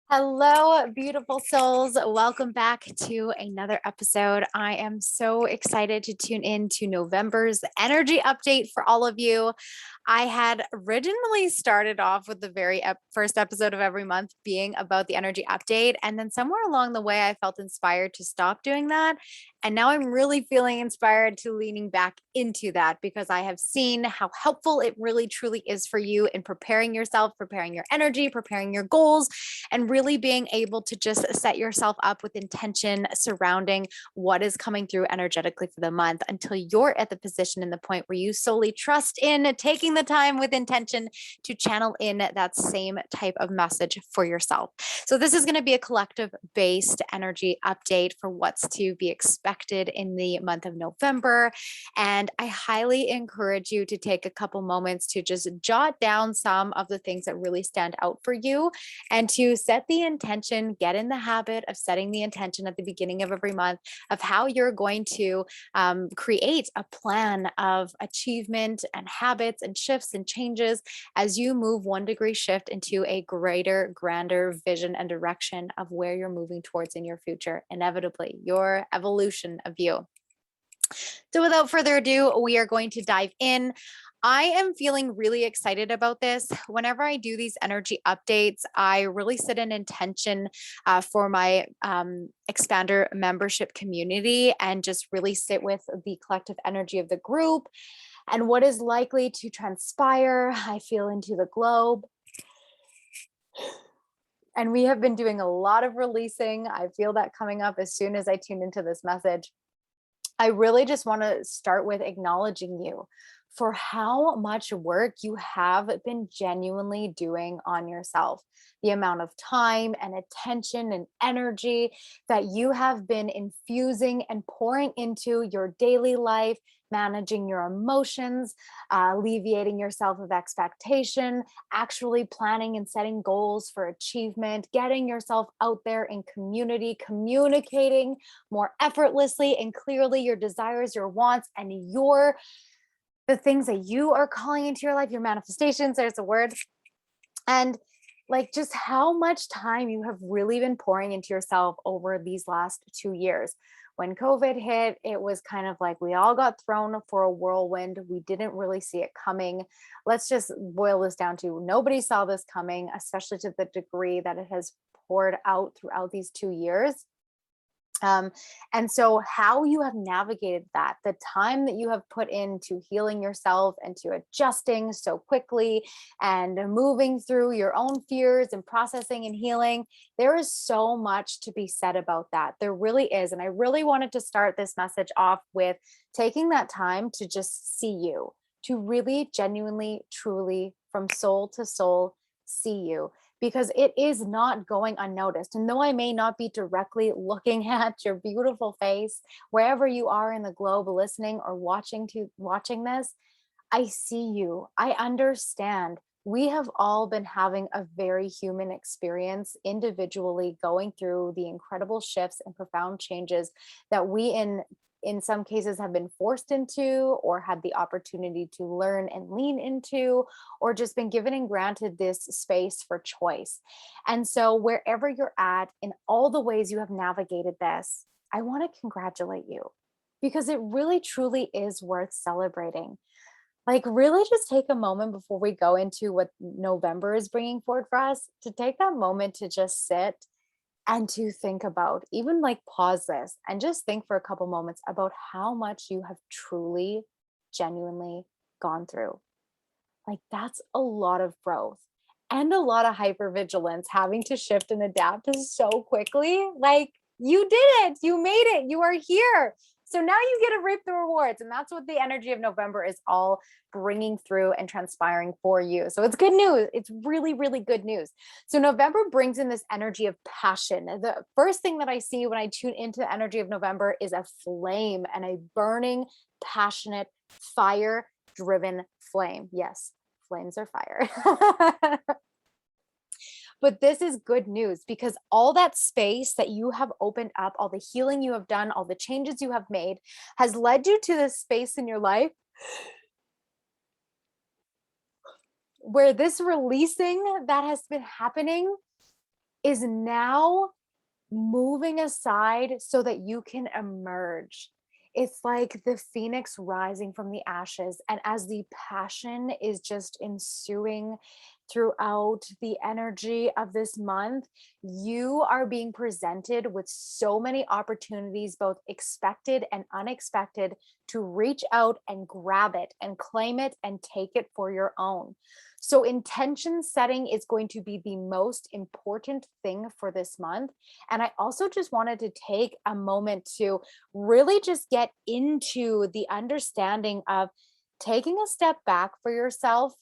Hello, beautiful souls. Welcome back to another episode. I am so excited to tune in to November's energy update for all of you. I had originally started off with the very first episode of every month being about the energy update. And then somewhere along the way, I felt inspired to stop doing that. And now I'm really feeling inspired to leaning back into that because I have seen how helpful it really truly is for you in preparing yourself, preparing your energy, preparing your goals, and really being able to just set yourself up with intention surrounding what is coming through energetically for the month until you're at the position and the point where you solely trust in taking the time with intention to channel in that same type of message for yourself. So, this is going to be a collective based energy update for what's to be expected in the month of November. And I highly encourage you to take a couple moments to just jot down some of the things that really stand out for you and to set the intention, get in the habit of setting the intention at the beginning of every month of how you're going to create a plan of achievement and habits and shifts and changes as you move 1 degree shift into a greater, grander vision and direction of where you're moving towards in your future, inevitably, your evolution of you. So, without further ado, we are going to dive in. I am feeling really excited about this. Whenever I do these energy updates, I really set an intention for my expander membership community and just really sit with the collective energy of the group and what is likely to transpire. I feel into the globe. And we have been doing a lot of releasing. I feel that coming up as soon as I tune into this message. I really just want to start with acknowledging you for how much work you have been genuinely doing on yourself. The amount of time and attention and energy that you have been infusing and pouring into your daily life, managing your emotions, alleviating yourself of expectation, actually planning and setting goals for achievement, getting yourself out there in community, communicating more effortlessly and clearly your desires, your wants, and the things that you are calling into your life, your manifestations, there's a word. And like just how much time you have really been pouring into yourself over these last 2 years. When COVID hit, it was kind of like we all got thrown for a whirlwind. We didn't really see it coming. Let's just boil this down to nobody saw this coming, especially to the degree that it has poured out throughout these 2 years. And so, how you have navigated that, the time that you have put into healing yourself and to adjusting so quickly and moving through your own fears and processing and healing, there is so much to be said about that. There really is. And I really wanted to start this message off with taking that time to just see you, to really genuinely, truly, from soul to soul, see you because it is not going unnoticed. And though I may not be directly looking at your beautiful face, wherever you are in the globe listening or watching this, I see you. I understand. We have all been having a very human experience individually going through the incredible shifts and profound changes that we in some cases have been forced into or had the opportunity to learn and lean into or just been given and granted this space for choice. And so wherever you're at in all the ways you have navigated this, I want to congratulate you because it really truly is worth celebrating. Like, really just take a moment before we go into what November is bringing forward for us to take that moment to just sit and to think about, even like pause this and just think for a couple moments about how much you have truly, genuinely gone through. Like, that's a lot of growth and a lot of hypervigilance having to shift and adapt so quickly. Like, you did it, you made it, you are here. So now you get to reap the rewards. And that's what the energy of November is all bringing through and transpiring for you. So it's good news. It's really, really good news. So November brings in this energy of passion. The first thing that I see when I tune into the energy of November is a flame and a burning, passionate, fire driven flame. Yes, flames are fire. But this is good news because all that space that you have opened up, all the healing you have done, all the changes you have made has led you to this space in your life where this releasing that has been happening is now moving aside so that you can emerge. It's like the phoenix rising from the ashes. And as the passion is just ensuing throughout the energy of this month, you are being presented with so many opportunities, both expected and unexpected, to reach out and grab it and claim it and take it for your own. So, intention setting is going to be the most important thing for this month. And I also just wanted to take a moment to really just get into the understanding of taking a step back for yourself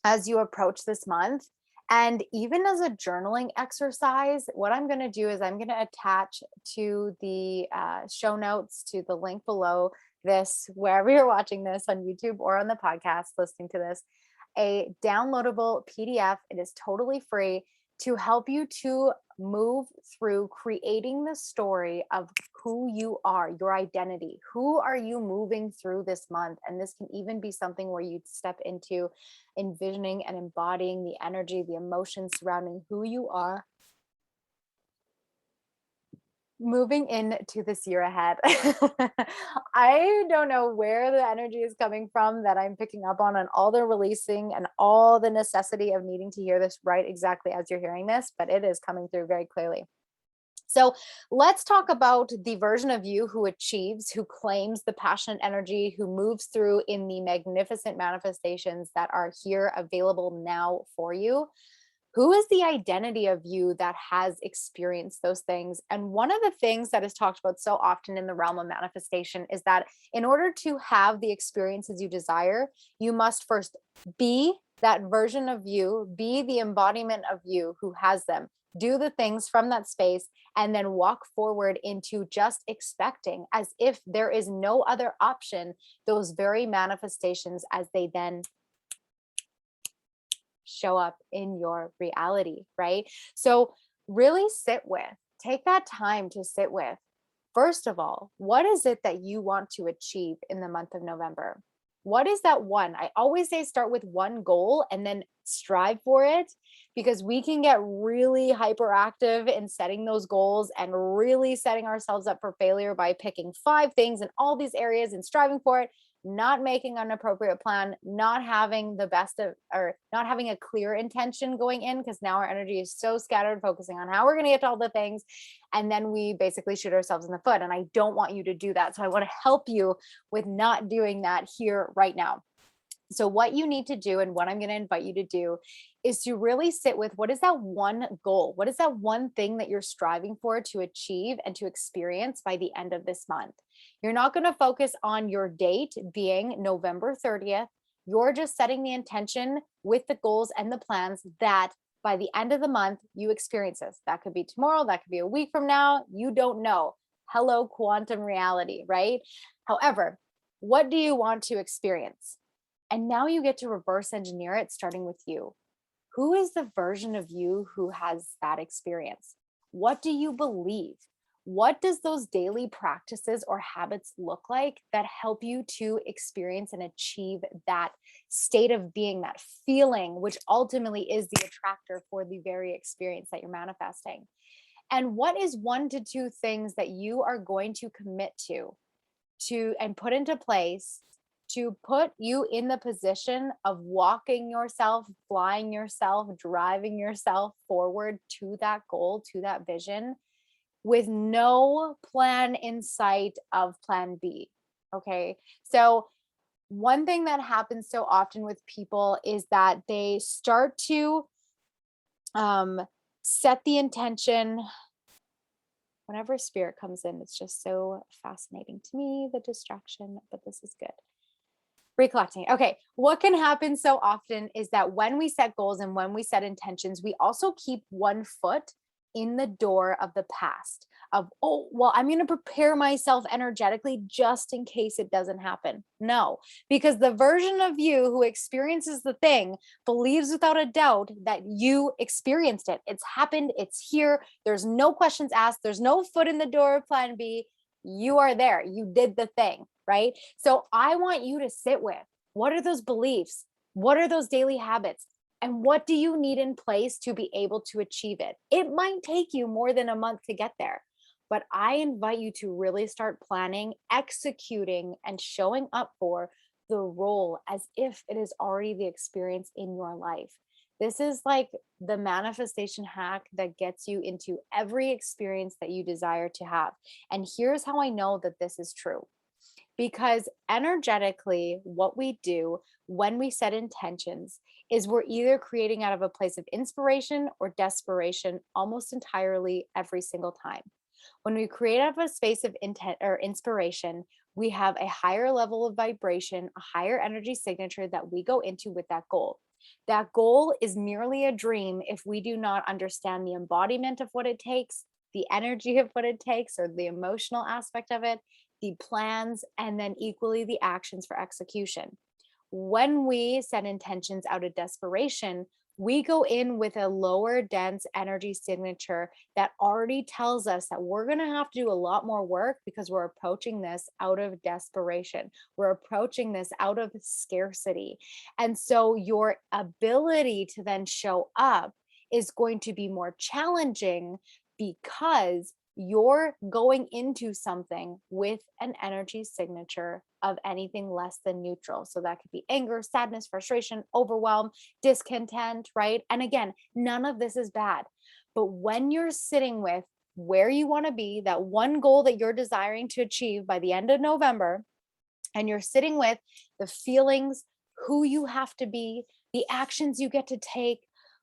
as you approach this month. And even as a journaling exercise, what I'm going to do is I'm going to attach to the show notes, to the link below this, wherever you're watching this on YouTube or on the podcast, listening to this, a downloadable PDF. It is totally free to help you to move through creating the story of who you are, your identity. Who are you moving through this month? And this can even be something where you step into envisioning and embodying the energy, the emotions surrounding who you are moving into this year ahead. I don't know where the energy is coming from that I'm picking up on all the releasing and all the necessity of needing to hear this right exactly as you're hearing this, but it is coming through very clearly. So let's talk about the version of you who achieves, who claims the passionate energy, who moves through in the magnificent manifestations that are here available now for you. Who is the identity of you that has experienced those things? And one of the things that is talked about so often in the realm of manifestation is that in order to have the experiences you desire, you must first be that version of you, be the embodiment of you who has them. Do the things from that space and then walk forward into just expecting, as if there is no other option, those very manifestations as they then show up in your reality, right? So really take that time to sit with, first of all, what is it that you want to achieve in the month of November? What is that one? I always say start with one goal and then strive for it, because we can get really hyperactive in setting those goals and really setting ourselves up for failure by picking 5 things in all these areas and striving for it, not making an appropriate plan, not having the best of, or not having a clear intention going in, because now our energy is so scattered, focusing on how we're going to get to all the things. And then we basically shoot ourselves in the foot. And I don't want you to do that. So I want to help you with not doing that here right now. So what you need to do, and what I'm going to invite you to do, is to really sit with, what is that one goal? What is that one thing that you're striving for to achieve and to experience by the end of this month? You're not going to focus on your date being November 30th. You're just setting the intention with the goals and the plans that by the end of the month, you experience this. That could be tomorrow. That could be a week from now. You don't know. Hello, quantum reality, right? However, what do you want to experience? And now you get to reverse engineer it, starting with you. Who is the version of you who has that experience? What do you believe? What does those daily practices or habits look like that help you to experience and achieve that state of being, that feeling, which ultimately is the attractor for the very experience that you're manifesting? And what is 1 to 2 things that you are going to commit to and put into place to put you in the position of walking yourself, flying yourself, driving yourself forward to that goal, to that vision, with no plan in sight of plan B? Okay. So one thing that happens so often with people is that they start to set the intention. Whenever spirit comes in, it's just so fascinating to me, the distraction, but this is good. Recollecting. Okay. What can happen so often is that when we set goals and when we set intentions, we also keep one foot in the door of the past of, oh, well, I'm going to prepare myself energetically just in case it doesn't happen. No, because the version of you who experiences the thing believes without a doubt that you experienced it. It's happened. It's here. There's no questions asked. There's no foot in the door of plan B. You are there. You did the thing, right? So I want you to sit with, what are those beliefs? What are those daily habits? And what do you need in place to be able to achieve it? It might take you more than a month to get there, but I invite you to really start planning, executing, and showing up for the role as if it is already the experience in your life. This is like the manifestation hack that gets you into every experience that you desire to have. And here's how I know that this is true, because energetically, what we do when we set intentions is we're either creating out of a place of inspiration or desperation almost entirely every single time. When we create out of a space of intent or inspiration, we have a higher level of vibration, a higher energy signature that we go into with that goal. That goal is merely a dream if we do not understand the embodiment of what it takes, the energy of what it takes, or the emotional aspect of it, the plans, and then equally the actions for execution. When we set intentions out of desperation, we go in with a lower dense energy signature that already tells us that we're going to have to do a lot more work because we're approaching this out of desperation. We're approaching this out of scarcity. And so your ability to then show up is going to be more challenging because you're going into something with an energy signature of anything less than neutral. So that could be anger, sadness, frustration, overwhelm, discontent, right? And again, none of this is bad. But when you're sitting with where you want to be, that one goal that you're desiring to achieve by the end of November, and you're sitting with the feelings, who you have to be, the actions you get to take,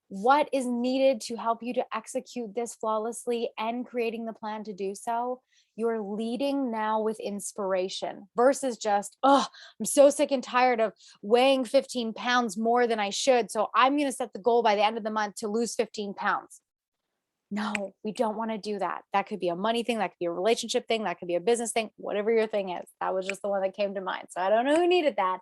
what is needed to help you to execute this flawlessly, and creating the plan to do so, you're leading now with inspiration versus just, oh, I'm so sick and tired of weighing 15 pounds more than I should. So I'm going to set the goal by the end of the month to lose 15 pounds. No, we don't want to do that. That could be a money thing, that could be a relationship thing, that could be a business thing, whatever your thing is. That was just the one that came to mind. So I don't know who needed that,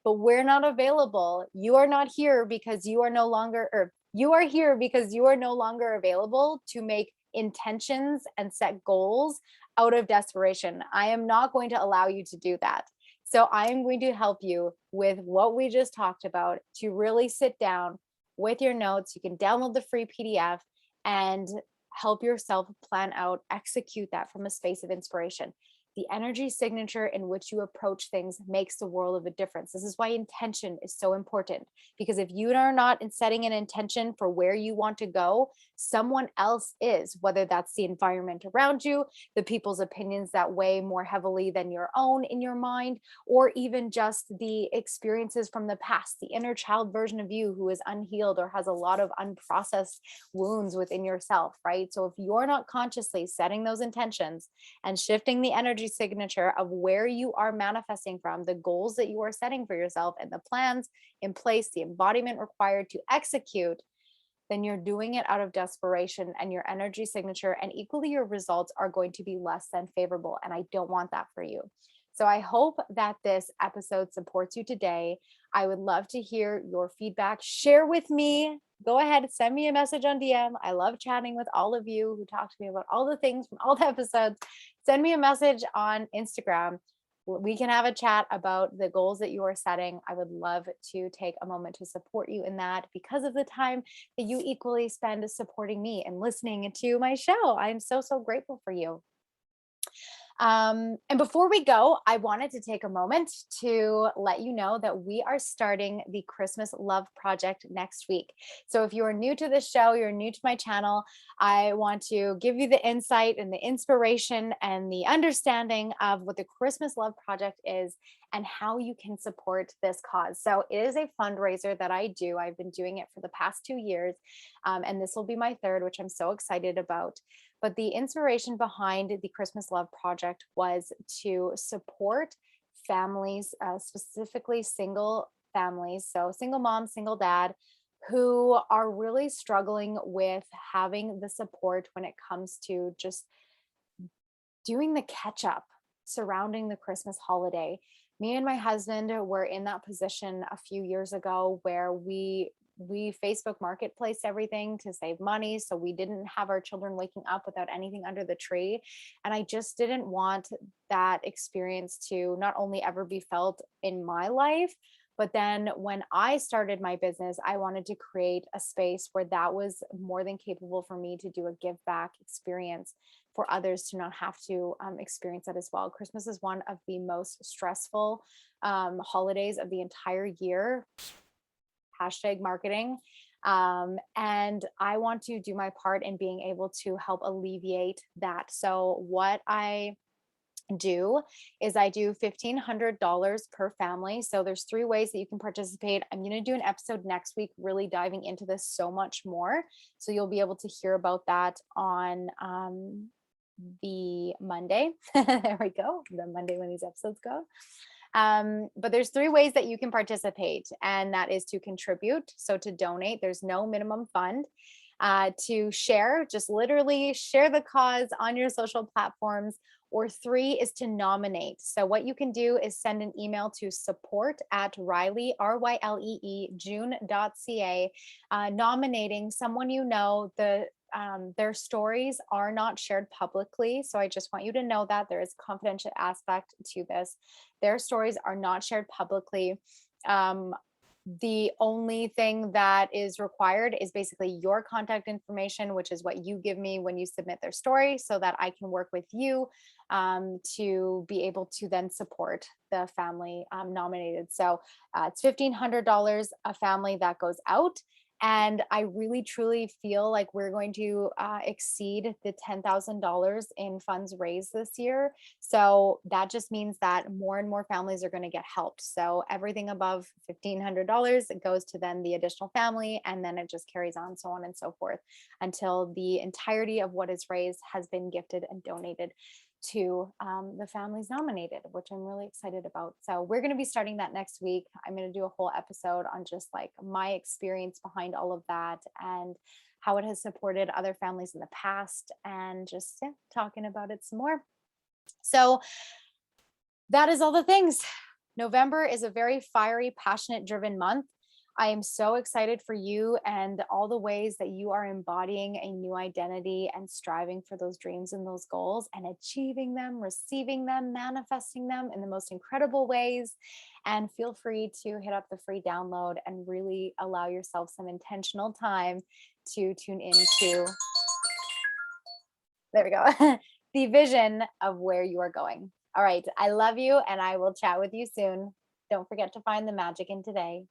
but we're not available. You are not here because you are no longer, or you are here because you are no longer available to make intentions and set goals out of desperation. I am not going to allow you to do that. So I am going to help you with what we just talked about to really sit down with your notes. You can download the free PDF and help yourself plan out, execute that from a space of inspiration. The energy signature in which you approach things makes the world of a difference. This is why intention is so important, because if you are not in setting an intention for where you want to go, someone else is, whether that's the environment around you, the people's opinions that weigh more heavily than your own in your mind, or even just the experiences from the past, the inner child version of you who is unhealed or has a lot of unprocessed wounds within yourself, right? So if you're not consciously setting those intentions and shifting the energy signature of where you are manifesting from, the goals that you are setting for yourself, and the plans in place, the embodiment required to execute, then you're doing it out of desperation, and your energy signature and equally your results are going to be less than favorable. And I don't want that for you. So I hope that this episode supports you today. I would love to hear your feedback. Share with me. Go ahead, send me a message on DM. I love chatting with all of you who talk to me about all the things from all the episodes. Send me a message on Instagram. We can have a chat about the goals that you are setting. I would love to take a moment to support you in that because of the time that you equally spend supporting me and listening to my show. I'm so, so grateful for you. And before we go, I wanted to take a moment to let you know that we are starting the Christmas Love Project next week. So if you are new to this show, you're new to my channel, I want to give you the insight and the inspiration and the understanding of what the Christmas Love Project is and how you can support this cause. So it is a fundraiser that I do. I've been doing it for the past 2 years, and this will be my third, which I'm so excited about. But the inspiration behind the Christmas Love Project was to support families, specifically single families, so single mom, single dad, who are really struggling with having the support when it comes to just doing the catch up surrounding the Christmas holiday. Me and my husband were in that position a few years ago where we Facebook marketplace everything to save money, so we didn't have our children waking up without anything under the tree. And I just didn't want that experience to not only ever be felt in my life, But then when I started my business, I wanted to create a space where that was more than capable for me to do a give back experience for others to not have to experience that as well. Christmas is one of the most stressful holidays of the entire year. Hashtag marketing. And I want to do my part in being able to help alleviate that. So, what I do is I do $1,500 per family. So there's 3 ways that you can participate. I'm going to do an episode next week, really diving into this so much more. So you'll be able to hear about that on the Monday. There we go. The Monday when these episodes go. But there's 3 ways that you can participate, and that is to contribute. So to donate, there's no minimum fund. To share, just literally share the cause on your social platforms. Or 3 is to nominate. So what you can do is send an email to support@Rylee, RYLEE, June.ca, nominating someone you know. Their stories are not shared publicly. So I just want you to know that there is a confidential aspect to this. Their stories are not shared publicly. The only thing that is required is basically your contact information, which is what you give me when you submit their story, so that I can work with you to be able to then support the family nominated. So it's $1,500 a family that goes out. And I really, truly feel like we're going to exceed the $10,000 in funds raised this year. So that just means that more and more families are going to get helped. So everything above $1,500 goes to then the additional family, and then it just carries on, so on and so forth, until the entirety of what is raised has been gifted and donated to the families nominated, which I'm really excited about. So we're going to be starting that next week. I'm going to do a whole episode on just like my experience behind all of that and how it has supported other families in the past, and just talking about it some more. So that is all the things. November is a very fiery, passionate, driven month. I am so excited for you and all the ways that you are embodying a new identity and striving for those dreams and those goals and achieving them, receiving them, manifesting them in the most incredible ways. And feel free to hit up the free download and really allow yourself some intentional time to tune into, there we go, the vision of where you are going. All right. I love you, and I will chat with you soon. Don't forget to find the magic in today.